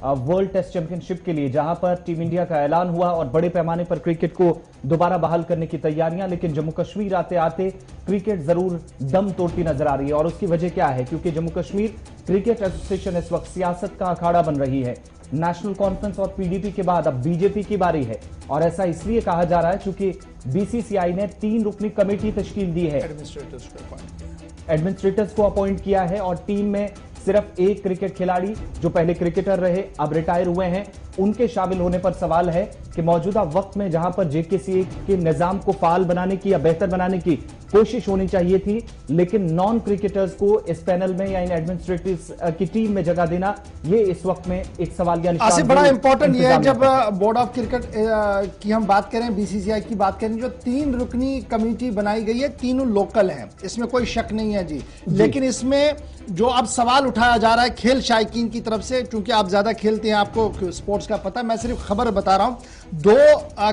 World test championship के लिए, जहां पर टीम इंडिया का ऐलान हुआ और बड़े पैमाने पर क्रिकेट को दोबारा बहाल करने की तैयारियां। लेकिन जम्मू कश्मीर आते आते क्रिकेट जरूर दम तोड़ती नजर आ रही है। और उसकी वजह क्या है? क्योंकि जम्मू कश्मीर क्रिकेट एसोसिएशन इस वक्त सियासत का अखाड़ा बन रही है। नेशनल कॉन्फ्रेंस और पीडीपी के बाद अब बीजेपी की बारी है। और ऐसा इसलिए कहा जा रहा है क्योंकि बीसीसीआई ने 3 रुकनी कमेटी तश्कील दी है, एडमिनिस्ट्रेटर्स को अपॉइंट किया है। और टीम में सिर्फ एक क्रिकेट खिलाड़ी जो पहले क्रिकेटर रहे, अब रिटायर हुए हैं, उनके शामिल होने पर सवाल है कि मौजूदा वक्त में जहां पर जेकेसीए के निजाम को फाल बनाने की या बेहतर बनाने की कोशिश होनी चाहिए थी, लेकिन नॉन क्रिकेटर्स को इस पैनल में या इन एडमिनिस्ट्रेटिव्स की टीम में जगह देना, ये इस वक्त में एक सवाल या निशान बड़ा इंपॉर्टेंट ये है। जब बोर्ड ऑफ क्रिकेट की हम बात करें, बीसीसीआई की बात करें, जो 3 रुकनी कमेटी बनाई गई है, तीनों लोकल हैं, इसमें कोई शक नहीं है जी। लेकिन इसमें जो अब सवाल उठाया जा रहा है खेल शायकीन की तरफ से, क्योंकि आप ज्यादा खेलते हैं, आपको स्पोर्ट्स का पता है, मैं सिर्फ खबर बता रहा हूं। 2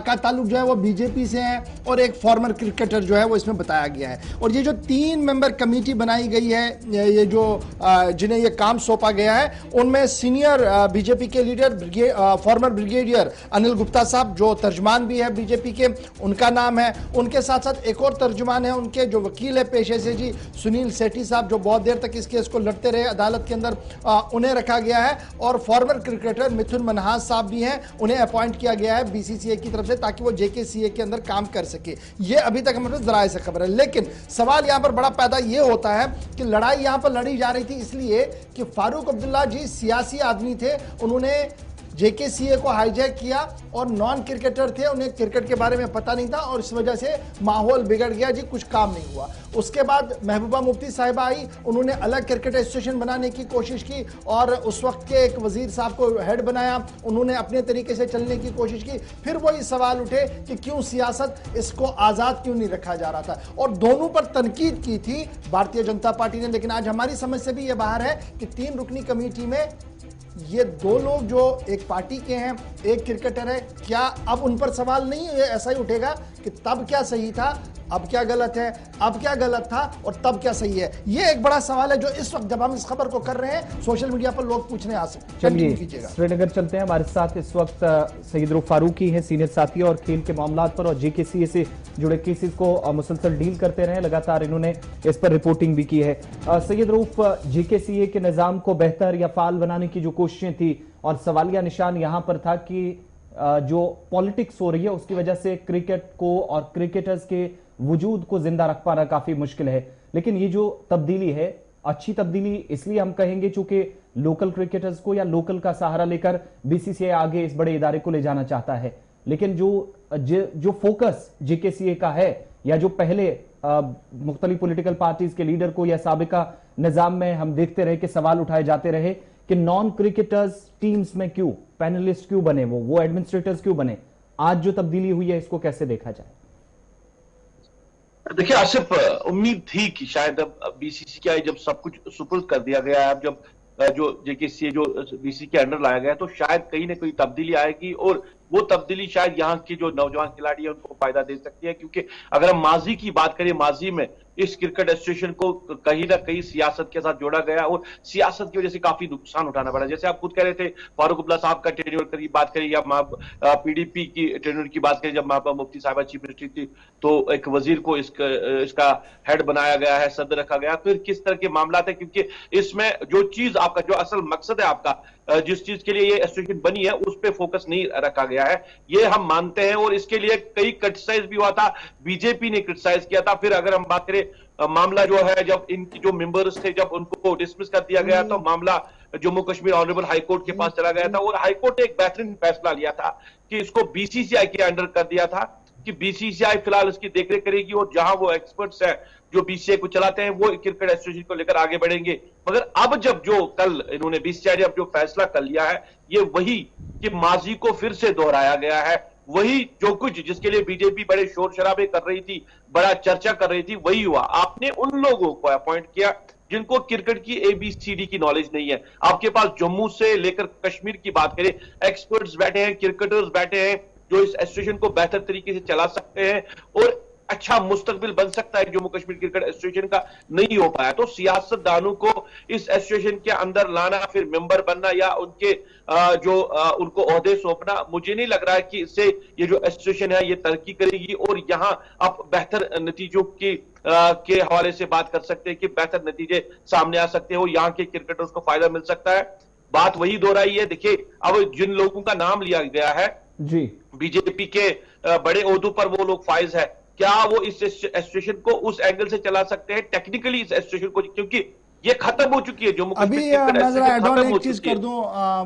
का ताल्लुक जो है वो बीजेपी से है और एक फॉर्मर क्रिकेटर जो है वो इसमें बताया गया है। और ये जो 3 मेंबर कमेटी बनाई गई है, ये जो जिन्हें ये काम सौंपा गया है, उनमें सीनियर बीजेपी के leader farmer brigadier Anil Gupta साहब, जो तर्जमान भी है बीजेपी के, उनका नाम है। उनके साथ साथ एक और तर्जमान है, उनके जो वकील है पेशे से जी, सुनील सेठी साहब, जो बहुत देर तक इस केस को लड़ते रहे अदालत के अंदर, उन्हें रखा गया है। और फॉर्मर क्रिकेटर मिथुन मनहास साहब भी हैं, उन्हें अपॉइंट किया गया है बीसीसीआई की तरफ से, ताकि वो जेकेसीए के अंदर काम कर सके। ये अभी तक हमारे जराए से खबर है। लेकिन सवाल यहां पर बड़ा पैदा ये होता है कि लड़ाई यहां पर लड़ी जा रही थी इसलिए कि फारूक अब्दुल्ला जी सियासी आदमी थे, उन्होंने जेकेसीए को हाईजैक किया और नॉन क्रिकेटर थे, उन्हें क्रिकेट के बारे में पता नहीं था और इस वजह से माहौल बिगड़ गया जी, कुछ काम नहीं हुआ। उसके बाद महबूबा मुफ्ती साहिबा आई, उन्होंने अलग क्रिकेट एसोसिएशन बनाने की कोशिश की और उस वक्त के एक वजीर साहब को हेड बनाया, उन्होंने अपने तरीके से चलने की कोशिश की। फिर वही सवाल उठे कि क्यों सियासत, इसको आजाद क्यों नहीं रखा जा रहा था, और दोनों पर तनकीद की थी भारतीय जनता पार्टी ने। लेकिन आज हमारी समझ से भी यह बाहर है कि 3 रुकनी कमेटी में ये 2 लोग जो एक पार्टी के हैं, एक क्रिकेटर है, क्या अब उन पर सवाल नहीं है? ऐसा ही उठेगा कि तब क्या सही था, अब क्या गलत है, अब क्या गलत था और तब क्या सही है? ये एक बड़ा सवाल है जो इस वक्त जब हम इस खबर को कर रहे हैं सोशल मीडिया पर लोग पूछने आ सकते। चलिए श्रीनगर चलते हैं। हमारे साथ इस वक्त सईद रूफ फारूकी है, सीनियर साथी और खेल के मामलात पर और जेकेसीए से जुड़े केसेस को मुसलसल डील करते रहे, लगातार इन्होंने इस पर रिपोर्टिंग भी की है। सईद रूफ, जेकेसीए के निजाम को बेहतर या फाल बनाने की जो कोशिशें थी, और सवालिया निशान यहां पर था कि जो पॉलिटिक्स हो रही है उसकी वजह से क्रिकेट को और क्रिकेटर्स के वजूद को जिंदा रख पाना काफी मुश्किल है। लेकिन ये जो तब्दीली है, अच्छी तब्दीली इसलिए हम कहेंगे चूंकि लोकल क्रिकेटर्स को या लोकल का सहारा लेकर बीसीसीआई आगे इस बड़े इदारे को ले जाना चाहता है। लेकिन जो फोकस जेकेसीए का है, या जो पहले मुख्तलिफ पॉलिटिकल पार्टीज के लीडर को या साबिका निजाम में हम देखते रहे कि सवाल उठाए जाते रहे कि नॉन क्रिकेटर्स टीम्स में क्यों, पैनलिस्ट क्यों बने, वो एडमिनिस्ट्रेटर्स क्यों बने, आज जो तब्दीली हुई है इसको कैसे देखा जाए? देखिए आसिफ, उम्मीद थी कि शायद अब बीसीसीआई जब सब कुछ सुपुर्द कर दिया गया है, अब जब जो जेकेसीए जो बीसीसीआई के अंडर लाया गया है, तो शायद कहीं ना कहीं तब्दीली आएगी और वो तब्दीली शायद यहाँ के जो नौजवान खिलाड़ी है उनको फायदा दे सकती है। क्योंकि अगर हम माजी की बात करें, माजी में इस क्रिकेट एसोसिएशन को कहीं ना कहीं सियासत के साथ जोड़ा गया और सियासत की वजह से काफी नुकसान उठाना पड़ा। जैसे आप खुद कह रहे थे, फारूक अब्दुल्ला साहब का टेन्योर की बात करें या पीडीपी की टेन्योर की बात करें, जब महबूबा मुफ्ती साहिबा चीफ मिनिस्टर थी तो एक वजीर को इसका हेड बनाया गया है, सदर रखा गया। फिर किस तरह के मामला थे, क्योंकि इसमें जो चीज आपका, जो असल मकसद है आपका, जिस चीज के लिए ये एसोसिएशन बनी है उस पर फोकस नहीं रखा गया है, ये हम मानते हैं। और इसके लिए कई क्रिटिसाइज भी हुआ था, बीजेपी ने क्रिटिसाइज किया था। फिर अगर हम बात करें मामला जो है, जब इनकी जो मेंबर्स थे जब उनको डिसमिस कर दिया गया तो मामला जम्मू कश्मीर ऑनरेबल हाईकोर्ट के पास चला गया था और हाईकोर्ट ने एक बेहतरीन फैसला लिया था कि इसको बीसीसीआई के अंडर कर दिया था कि बीसीसीआई फिलहाल इसकी देखरेख करेगी और जहां वो एक्सपर्ट्स हैं जो बीसीसीआई को चलाते हैं वो क्रिकेट एसोसिएशन को लेकर आगे बढ़ेंगे। मगर अब जब जो कल इन्होंने बीसीसीआई ने अब जो फैसला कर लिया है, ये वही कि माजी को फिर से दोहराया गया है, वही जो कुछ जिसके लिए बीजेपी बड़े शोर शराबे कर रही थी, बड़ा चर्चा कर रही थी, वही हुआ। आपने उन लोगों को अपॉइंट किया जिनको क्रिकेट की एबीसीडी की नॉलेज नहीं है। आपके पास जम्मू से लेकर कश्मीर की बात करें, एक्सपर्ट्स बैठे हैं, क्रिकेटर्स बैठे हैं जो इस एसोसिएशन को बेहतर तरीके से चला सकते हैं। और अच्छा मुस्तकबिल बन सकता है जम्मू कश्मीर क्रिकेट एसोसिएशन का, नहीं हो पाया। तो सियासतदानों को इस एसोसिएशन के अंदर लाना, फिर मेंबर बनना या उनके उनको ओहदे सौंपना, मुझे नहीं लग रहा है कि इससे ये जो एसोसिएशन है ये तरक्की करेगी। और यहां आप बेहतर नतीजों के हवाले से बात कर सकते हैं कि बेहतर नतीजे सामने आ सकते हो, यहाँ के क्रिकेटर्स को फायदा मिल सकता है। बात वही दोहराई है। देखिए, अब जिन लोगों का नाम लिया गया है जी, बीजेपी के बड़े ओहदों पर वो लोग फाइज है, क्या वो इस एसोसिएशन को उस एंगल से चला सकते हैं टेक्निकली इस एसोसिएशन को, क्योंकि ये खत्म हो चुकी है जम्मू अभी कश्मीर मैं जरा एड ऑन एक चीज कर दूं,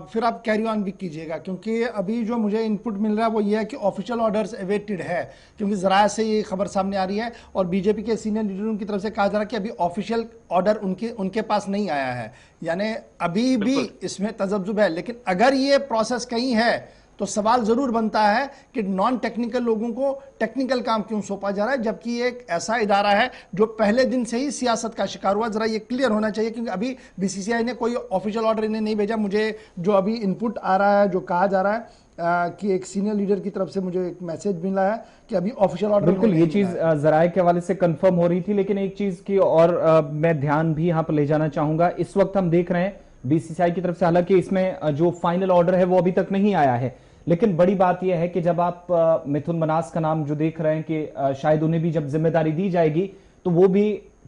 फिर आप कैरी ऑन भी कीजिएगा, क्योंकि अभी जो मुझे इनपुट मिल रहा है वो ये है कि ऑफिशियल ऑर्डर्स अवेटेड है, क्योंकि जरा से ये खबर सामने आ रही है और बीजेपी के सीनियर लीडरों की तरफ से कहा जा रहा है कि अभी ऑफिशियल ऑर्डर उनके पास नहीं आया है, यानी अभी भी इसमें तजब्जुब है। लेकिन अगर ये प्रोसेस कहीं है तो सवाल जरूर बनता है कि नॉन टेक्निकल लोगों को टेक्निकल काम क्यों सौंपा जा रहा है, जबकि ये एक ऐसा इदारा है जो पहले दिन से ही सियासत का शिकार हुआ। जरा ये क्लियर होना चाहिए, क्योंकि अभी बीसीसीआई ने कोई ऑफिशियल ऑर्डर इन्हें नहीं भेजा। मुझे जो अभी इनपुट आ रहा है, जो कहा जा रहा है कि एक सीनियर लीडर की तरफ से मुझे एक मैसेज मिला है कि अभी ऑफिशियल ऑर्डर, बिल्कुल ये चीज जराये के हवाले से कंफर्म हो रही थी। लेकिन एक चीज की और मैं ध्यान भी यहां पर ले जाना चाहूंगा। इस वक्त हम देख रहे हैं बीसीसीआई की तरफ से, हालांकि इसमें जो फाइनल ऑर्डर है वो अभी तक नहीं आया है, लेकिन बड़ी बात यह है कि जब आप मिथुन मनास का नाम जो देख रहे हैं कि शायद उन्हें भी जब जिम्मेदारी दी जाएगी तो वो भी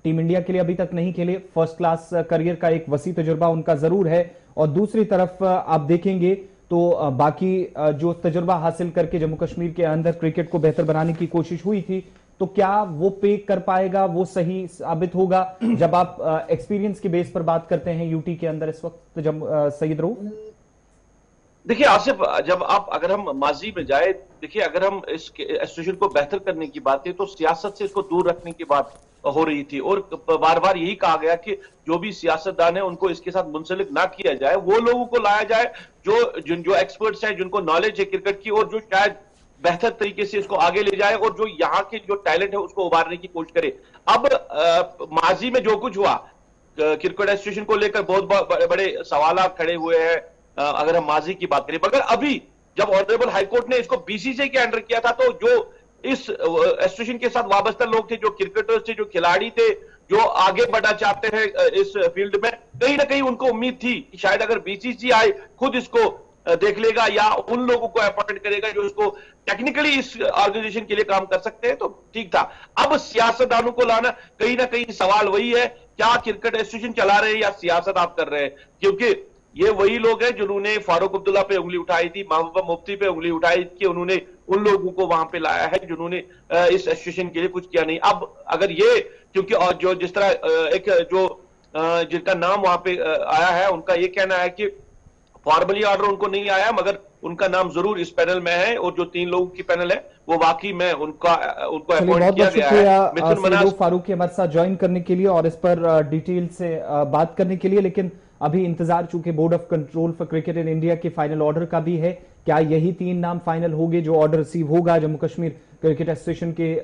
टीम इंडिया के लिए अभी तक नहीं खेले, फर्स्ट क्लास करियर का एक वसी तजुर्बा उनका जरूर है। और दूसरी तरफ आप देखेंगे तो बाकी जो तजुर्बा हासिल करके जम्मू कश्मीर के अंदर क्रिकेट को बेहतर बनाने की कोशिश हुई थी, तो क्या वो पे कर पाएगा, वो सही साबित होगा जब आप एक्सपीरियंस के बेस पर बात करते हैं यूटी के अंदर इस वक्त जब सईद रऊफ। देखिए आसिफ, जब आप अगर हम माजी में जाए, देखिए अगर हम इस एसोसिएशन को बेहतर करने की बात है तो सियासत से इसको दूर रखने की बात हो रही थी और बार बार यही कहा गया कि जो भी सियासतदान है उनको इसके साथ मुंसलिक ना किया जाए, वो लोगों को लाया जाए जो एक्सपर्ट्स हैं, जिनको नॉलेज है क्रिकेट की और जो शायद बेहतर तरीके से इसको आगे ले जाए और जो यहाँ के जो टैलेंट है उसको उभारने की कोशिश करे। अब माजी में जो कुछ हुआ क्रिकेट एसोसिएशन को लेकर बहुत बड़े सवाल खड़े हुए हैं अगर हम माजी की बात करें, मगर अभी जब ऑनरेबल हाईकोर्ट ने इसको बीसीसीआई के अंडर किया था तो जो इस एसोसिएशन के साथ वाबस्ता लोग थे, जो क्रिकेटर्स थे, जो खिलाड़ी थे, जो आगे बढ़ना चाहते हैं इस फील्ड में, कहीं ना कहीं उनको उम्मीद थी कि शायद अगर बीसीसीआई खुद इसको देख लेगा या उन लोगों को अपॉइंट करेगा जो इसको टेक्निकली इस ऑर्गेनाइजेशन के लिए काम कर सकते हैं तो ठीक था। अब सियासतदानों को लाना, कहीं ना कहीं सवाल वही है, क्या क्रिकेट एसोसिएशन चला रहे हैं या सियासत आप कर रहे हैं, क्योंकि ये वही लोग हैं जिन्होंने फारूक अब्दुल्ला पे उंगली उठाई थी, महबूबा मुफ्ती पे उंगली उठाई कि उन्होंने उन लोगों को वहां पे लाया है जिन्होंने इस एसोसिएशन के लिए कुछ किया नहीं। अब अगर ये, क्योंकि और जो जिस तरह एक जो जिनका नाम वहां पे आया है उनका ये कहना है कि फॉर्मली ऑर्डर उनको नहीं आया, मगर उनका नाम जरूर इस पैनल में है और जो 3 लोगों की पैनल है वो वाकई में उनको अपॉइंट किया गया है। मिथुन मनास फारूक हमारे साथ ज्वाइन करने के लिए और इस पर डिटेल से बात करने के लिए, लेकिन अभी इंतजार चूंकि board of control for cricket in India के फाइनल ऑर्डर का भी है, क्या यही 3 नाम फाइनल होंगे जो ऑर्डर रिसीव होगा जम्मू कश्मीर क्रिकेट एसोसिएशन के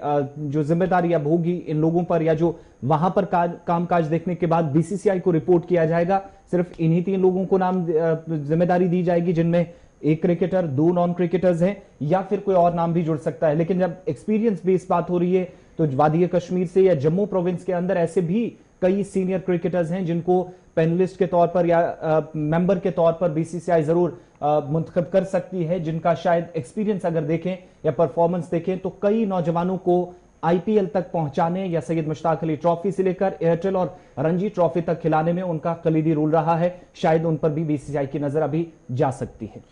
जो जिम्मेदारी अब होगी इन लोगों पर, या जो वहां पर कामकाज देखने के बाद बीसीसीआई को रिपोर्ट किया जाएगा, सिर्फ इन्हीं 3 लोगों को नाम जिम्मेदारी दी जाएगी जिनमें एक क्रिकेटर, 2 नॉन क्रिकेटर्स हैं, या फिर कोई और नाम भी जुड़ सकता है। लेकिन जब एक्सपीरियंस बेस्ड बात हो रही है तो वादी कश्मीर से या जम्मू प्रोविंस के अंदर ऐसे भी कई सीनियर क्रिकेटर्स हैं जिनको पैनलिस्ट के तौर पर या मेंबर के तौर पर बीसीसीआई जरूर मुंतखब कर सकती है, जिनका शायद एक्सपीरियंस अगर देखें या परफॉर्मेंस देखें तो कई नौजवानों को आईपीएल तक पहुंचाने या सैयद मुश्ताक अली ट्रॉफी से लेकर एयरटेल और रणजी ट्रॉफी तक खिलाने में उनका कलीदी रोल रहा है। शायद उन पर भी बीसीसीआई की नजर अभी जा सकती है।